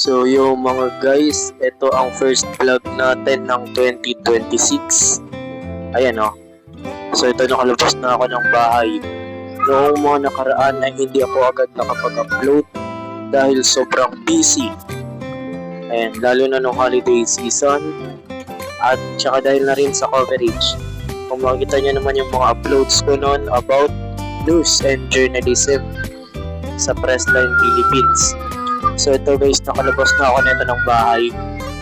So yung mga guys, ito ang first vlog natin ng 2026. Ayan o. So ito, nakalabas na ako ng bahay. Noong mga nakaraan ay hindi ako agad nakapag-upload dahil sobrang busy. Ayan, lalo na nung holiday season at tsaka dahil na rin sa coverage. Kung makikita nyo naman yung mga uploads ko noon about news and journalism sa Pressline Philippines. So ito guys, nakalabas na ako nito ng bahay.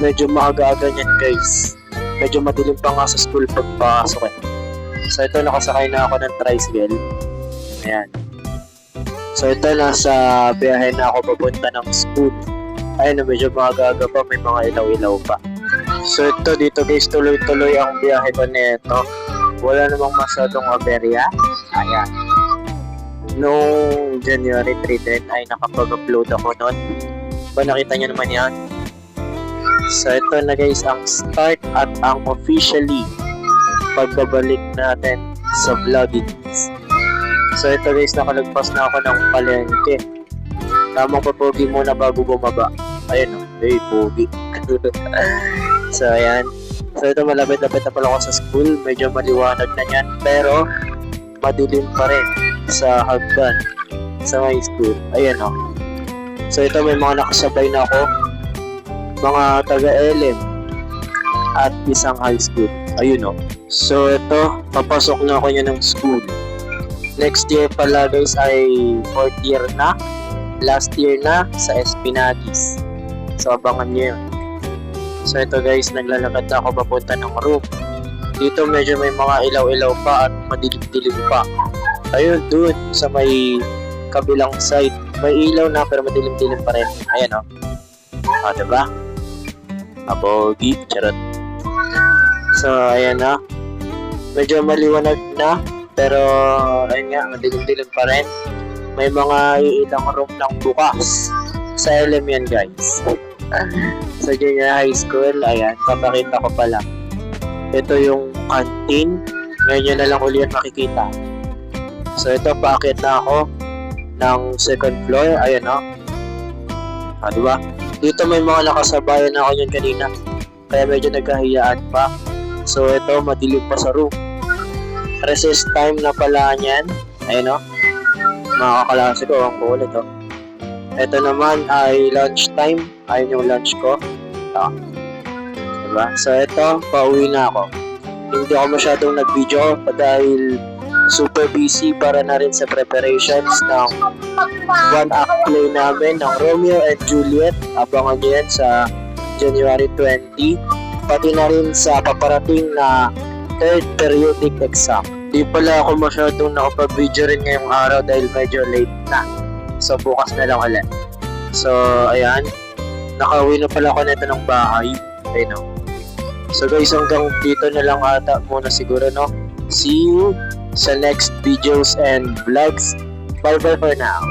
Medyo maaga-aga niyan guys. Medyo madilim pa nga sa school pagpasok eh. So ito, nakasakay na ako ng tricycle. Ayan. So ito, nasa biyahe na ako papunta ng school. Ayun, medyo maaga-aga pa, may mga ilaw-ilaw pa. So ito, dito guys, tuloy-tuloy ang biyahe ko nito. Wala namang masyadong aberya. Ayan. Noong January 3 din ay nakapag-upload ako noon. Ba, nakita nyo naman yan? So ito na guys, ang start at ang officially pagbabalik natin sa vlogging. So ito guys, nakalagpas na ako ng palengke. Tamang papogi muna bago bumaba. Ayun o, hey, pogi. So ayan. So ito, malapit-lapit na pala ako sa school. Medyo maliwanag na yan, pero madilim pa rin sa hagdan sa my school. Ayan o. So ito, may mga nakasabay na ako, mga taga-LM at isang high school. Ayun o. So ito, papasok na ako niya ng school. Next year pala guys ay 4th year na. Last year na sa Espinadis. So abangan nyo yun. So ito guys, naglalakad na ako papunta ng room. Dito medyo may mga ilaw-ilaw pa at madilim-dilim pa. Ayun, dun sa may kabilang side, may ilaw na pero madilim-dilim pa rin. Ayan o. Diba? Abogi, charot. So ayan na. Medyo maliwanag na, pero ayun nga, madilim-dilim pa rin. May mga ilang room lang bukas sa LM yan guys. Sa junior high school, ayan, papakita ko pala. Ito yung canteen. Ngayon nyo na lang uli yan makikita. So ito, paakit na ako ng second floor. Ayan o. Diba? Dito may mga nakasabayan na ako yun kanina, kaya medyo nagkahiyaan pa. So ito, madilim pa sa room. Recess time na pala niyan. Ayan o. Mga kaklase ko, ang kulit o. Ito naman ay lunch time. Ayun yung lunch ko. Ito. Diba? So ito, pauwi na ako. Hindi ako masyadong nag-video dahil super busy para na rin sa preparations ng one-act play namin ng Romeo and Juliet. Abangan nyo yan sa January 20. Pati na rin sa paparating na third periodic exam. Di pala ako masyadong nakapag-video rin ngayong araw dahil medyo late na. So bukas na lang ulit. So ayan, nakauwi na pala ako nito ng bahay. Ayun o. So guys, hanggang dito na lang ata muna siguro, no? See you sa next videos and vlogs. Bye bye for now.